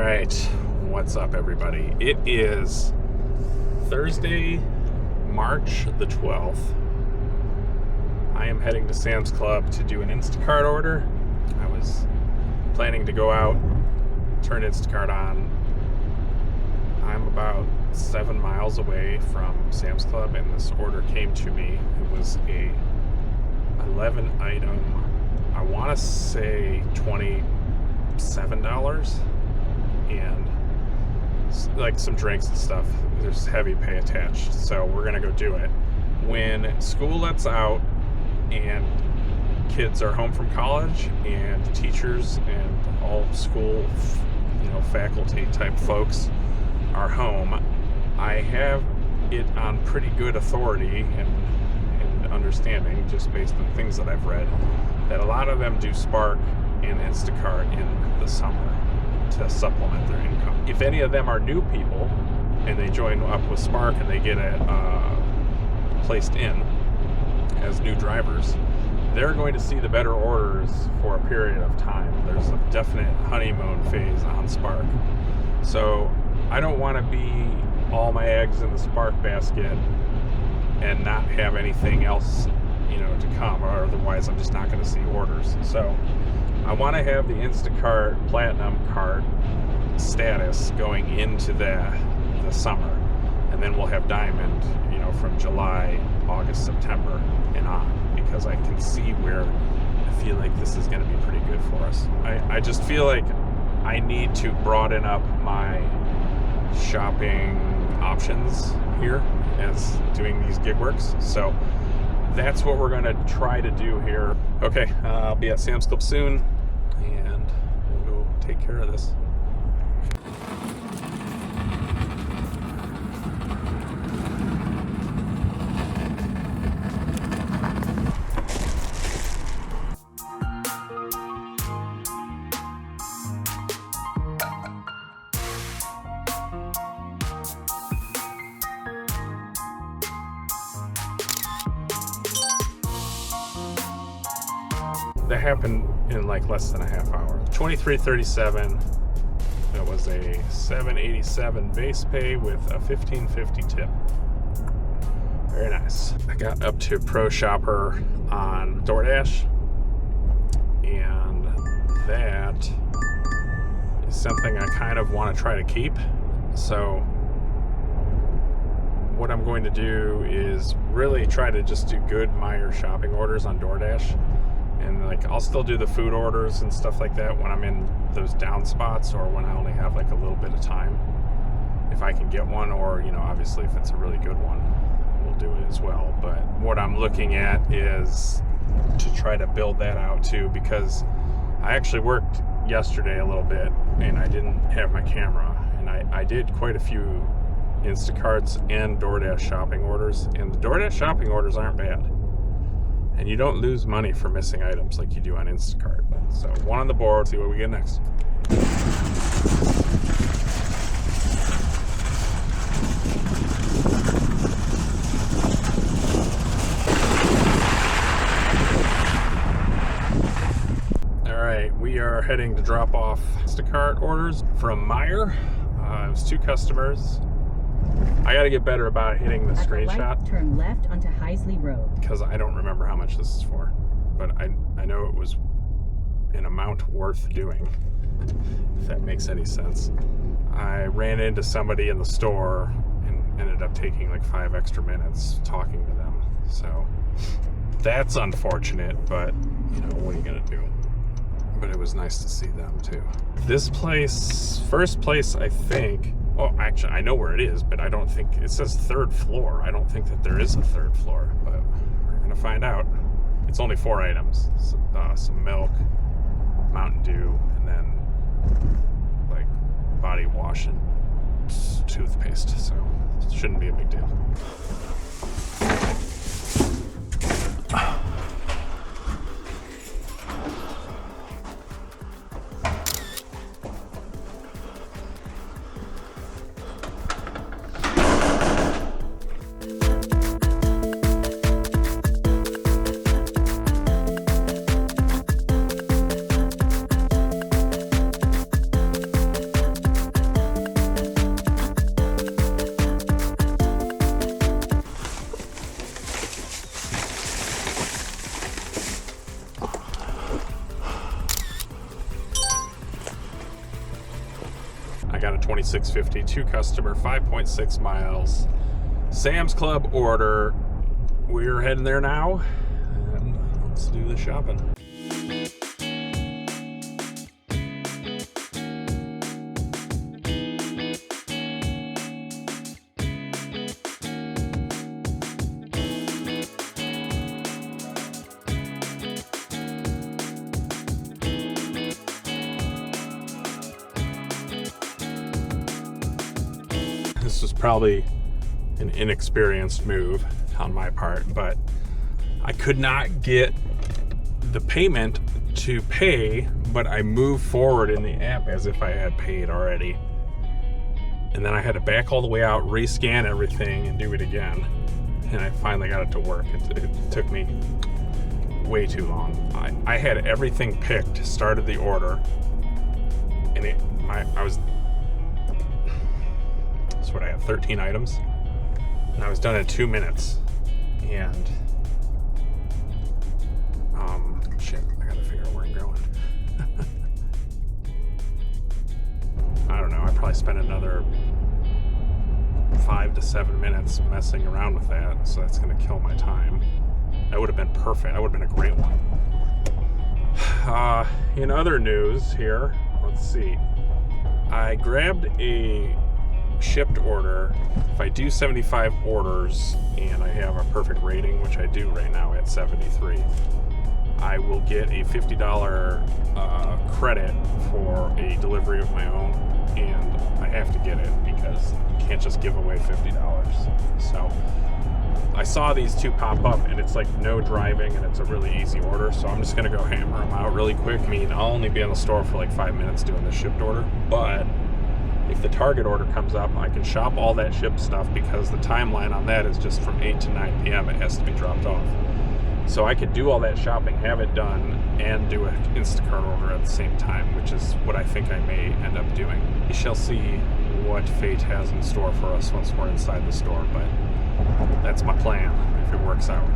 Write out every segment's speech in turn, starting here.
right, what's up everybody? It is Thursday, March the 12th. I am heading to Sam's Club to do an Instacart order. I was planning to go out, turn Instacart on. I'm about 7 miles away from Sam's Club and this order came to me. It was a 11 item, I want to say $27, and like some drinks and stuff. There's heavy pay attached, so we're gonna go do it. When school lets out and kids are home from college and teachers and all school, faculty type folks are home, I have it on pretty good authority and understanding, just based on things that I've read, that a lot of them do Spark and Instacart in the summer to supplement their income. If any of them are new people and they join up with Spark and they get placed in as new drivers, they're going to see the better orders for a period of time. There's a definite honeymoon phase on Spark. So I don't want to be all my eggs in the Spark basket and not have anything else, to come, or otherwise I'm just not going to see orders. So I want to have the Instacart Platinum card status going into the summer, and then we'll have Diamond, from July, August, September, and on, because I can see where I feel like this is going to be pretty good for us. I just feel like I need to broaden up my shopping options here as doing these gig works. So that's what we're going to try to do here. Okay, I'll be at Sam's Club soon, and we'll go take care of this. That happened in like less than a half hour. $23.37. That was a $7.87 base pay with a $15.50 tip. Very nice. I got up to Pro Shopper on DoorDash, and that is something I kind of want to try to keep. So what I'm going to do is really try to just do good Meijer shopping orders on DoorDash. And I'll still do the food orders and stuff like that when I'm in those down spots, or when I only have like a little bit of time, if I can get one, or obviously if it's a really good one, we'll do it as well. But what I'm looking at is to try to build that out too, because I actually worked yesterday a little bit and I didn't have my camera, and I did quite a few Instacarts and DoorDash shopping orders, and the DoorDash shopping orders aren't bad. And you don't lose money for missing items like you do on Instacart. So one on the board, see what we get next. All right, we are heading to drop off Instacart orders from Meijer. It was 2 customers. I got to get better about hitting the screenshot. Right, turn left onto Heisley Road. Because I don't remember how much this is for. But I know it was an amount worth doing, if that makes any sense. I ran into somebody in the store and ended up taking like 5 extra minutes talking to them. So that's unfortunate, but what are you going to do? But it was nice to see them too. This place, first place, I think. Well, actually, I know where it is, but I don't think it says 3rd floor. I don't think that there is a 3rd floor, but we're gonna find out. It's only 4 items: some milk, Mountain Dew, and then like body wash and toothpaste. So it shouldn't be a big deal. I got a $26.50 to customer, 5.6 miles. Sam's Club order. We're heading there now, and let's do the shopping. This was probably an inexperienced move on my part, but I could not get the payment to pay, but I moved forward in the app as if I had paid already. And then I had to back all the way out, rescan everything, and do it again. And I finally got it to work. It took me way too long. I had everything picked, started the order, and that's what I have, 13 items. And I was done in 2 minutes. And shit, I gotta figure out where I'm going. I don't know, I probably spent another 5 to 7 minutes messing around with that, so that's gonna kill my time. That would have been perfect. That would have been a great one. In other news here, let's see. I grabbed a Shipt order. If I do 75 orders and I have a perfect rating, which I do right now at 73, I will get a $50 credit for a delivery of my own, and I have to get it because you can't just give away $50. So I saw these two pop up, and it's like no driving, and it's a really easy order, so I'm just gonna go hammer them out really quick. I mean, I'll only be in the store for like 5 minutes doing the Shipt order, but if the Target order comes up, I can shop all that Shipt stuff because the timeline on that is just from 8 to 9 p.m. It has to be dropped off. So I could do all that shopping, have it done, and do an Instacart order at the same time, which is what I think I may end up doing. We shall see what fate has in store for us once we're inside the store, but that's my plan if it works out.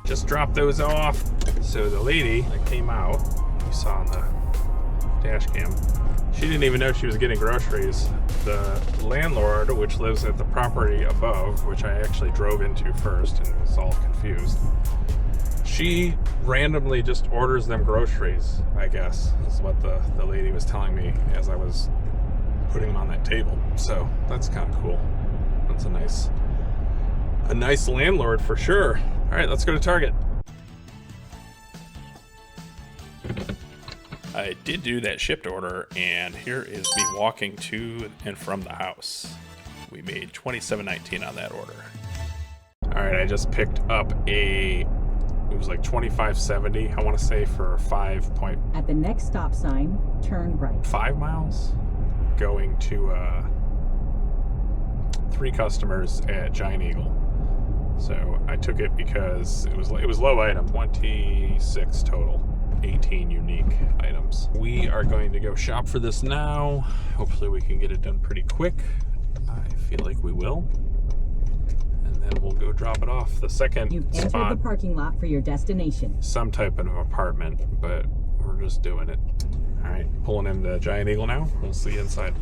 Just dropped those off. So the lady that came out, you saw on the dash cam, she didn't even know she was getting groceries. The landlord, which lives at the property above, which I actually drove into first and was all confused, she randomly just orders them groceries, I guess, is what the lady was telling me as I was putting them on that table. So that's kind of cool. That's a nice landlord for sure. All right, let's go to Target. I did do that Shipt order, and here is me walking to and from the house. We made $27.19 on that order. All right, I just picked up it was like $25.70, I want to say, for 5 point. At the next stop sign, turn right. 5 miles, going to 3 customers at Giant Eagle. So I took it because it was low item, 26 total, 18 unique items. We are going to go shop for this now. Hopefully we can get it done pretty quick. I feel like we will. And then we'll go drop it off. The second You've spot, entered the parking lot for your destination. some type of apartment, but we're just doing it. All right, pulling into Giant Eagle now. We'll see you inside.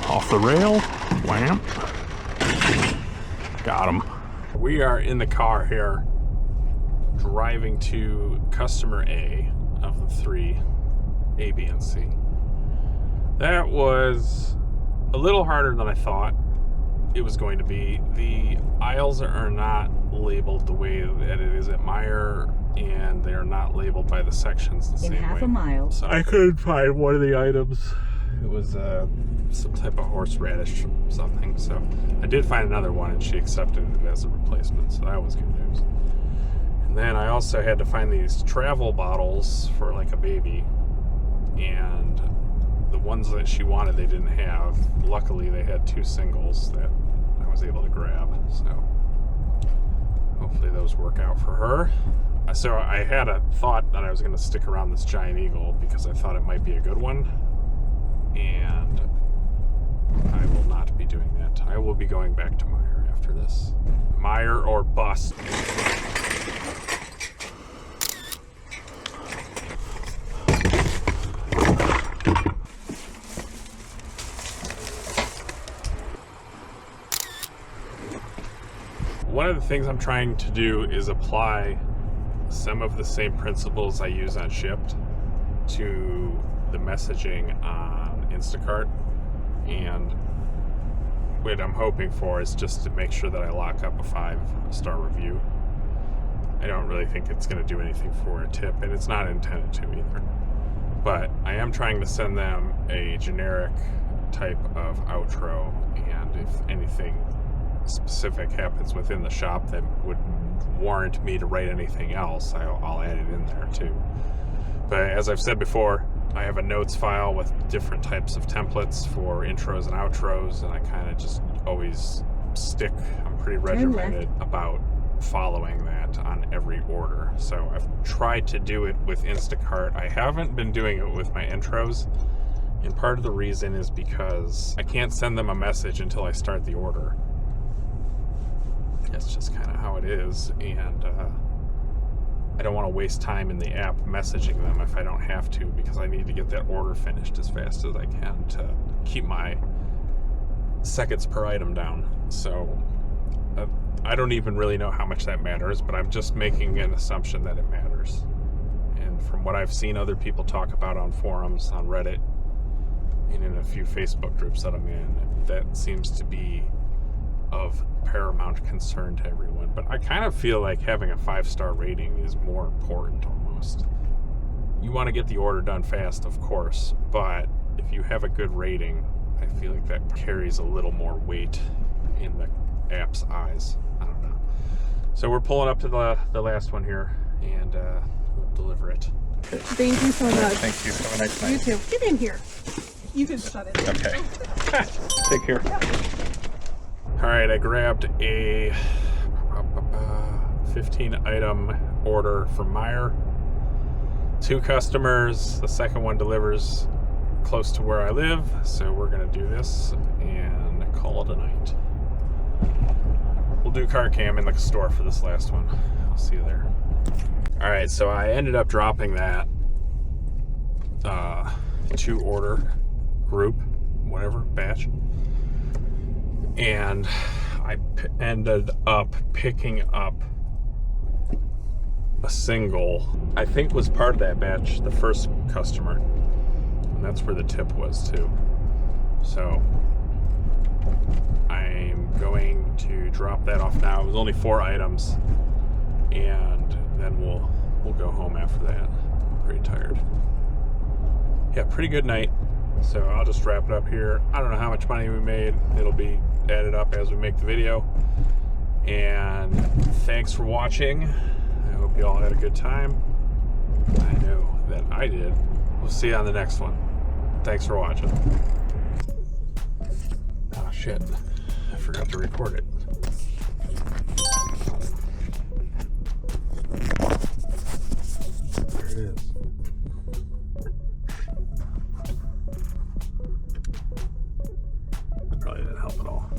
Off the rail, wham. Got him. We are in the car here, driving to customer A of the 3, A, B, and C. That was a little harder than I thought it was going to be. The aisles are not labeled the way that it is at Meijer, and they're not labeled by the sections the same way. In half a mile. So I couldn't find one of the items. It was some type of horseradish or something. So I did find another one, and she accepted it as a replacement. So that was good news. Then I also had to find these travel bottles for like a baby, and the ones that she wanted they didn't have. Luckily they had 2 singles that I was able to grab, so hopefully those work out for her. So I had a thought that I was going to stick around this Giant Eagle because I thought it might be a good one, and I will not be doing that. I will be going back to Meijer after this. Meijer or bust. One of the things I'm trying to do is apply some of the same principles I use on Shipt to the messaging on Instacart, and what I'm hoping for is just to make sure that I lock up a 5-star review. I don't really think it's going to do anything for a tip, and it's not intended to either, but I am trying to send them a generic type of outro, and if anything specific happens within the shop that would warrant me to write anything else, I'll add it in there too. But as I've said before, I have a notes file with different types of templates for intros and outros, and I kind of just always stick. I'm pretty regimented about following that on every order. So I've tried to do it with Instacart. I haven't been doing it with my intros, and part of the reason is because I can't send them a message until I start the order. That's just kind of how it is, and I don't want to waste time in the app messaging them if I don't have to, because I need to get that order finished as fast as I can to keep my seconds per item down. So I don't even really know how much that matters, but I'm just making an assumption that it matters. And from what I've seen other people talk about on forums, on Reddit, and in a few Facebook groups that I'm in, that seems to be of paramount concern to everyone. But I kind of feel like having a 5-star rating is more important almost. You want to get the order done fast, of course, but if you have a good rating, I feel like that carries a little more weight in the app's eyes. I don't know. So we're pulling up to the last one here, and we'll deliver it. Thank you so much. Thank you. Have a nice night. You too. Get in here. You can shut it. Okay. Take care. All right, I grabbed a 15-item order from Meijer. 2 customers. The second one delivers close to where I live, so we're gonna do this and call it a night. We'll do cart cam in the store for this last one. I'll see you there. All right, so I ended up dropping that 2-order group, whatever, batch. And I ended up picking up a single, I think was part of that batch, the first customer. And that's where the tip was too. So I'm going to drop that off now. It was only 4 items, and then we'll go home after that. I'm pretty tired. Yeah, pretty good night. So I'll just wrap it up here. I don't know how much money we made. It'll be added up as we make the video. And thanks for watching. I hope you all had a good time. I know that I did. We'll see you on the next one. Thanks for watching. Oh shit, I forgot to record it. There it is. Probably didn't help at all.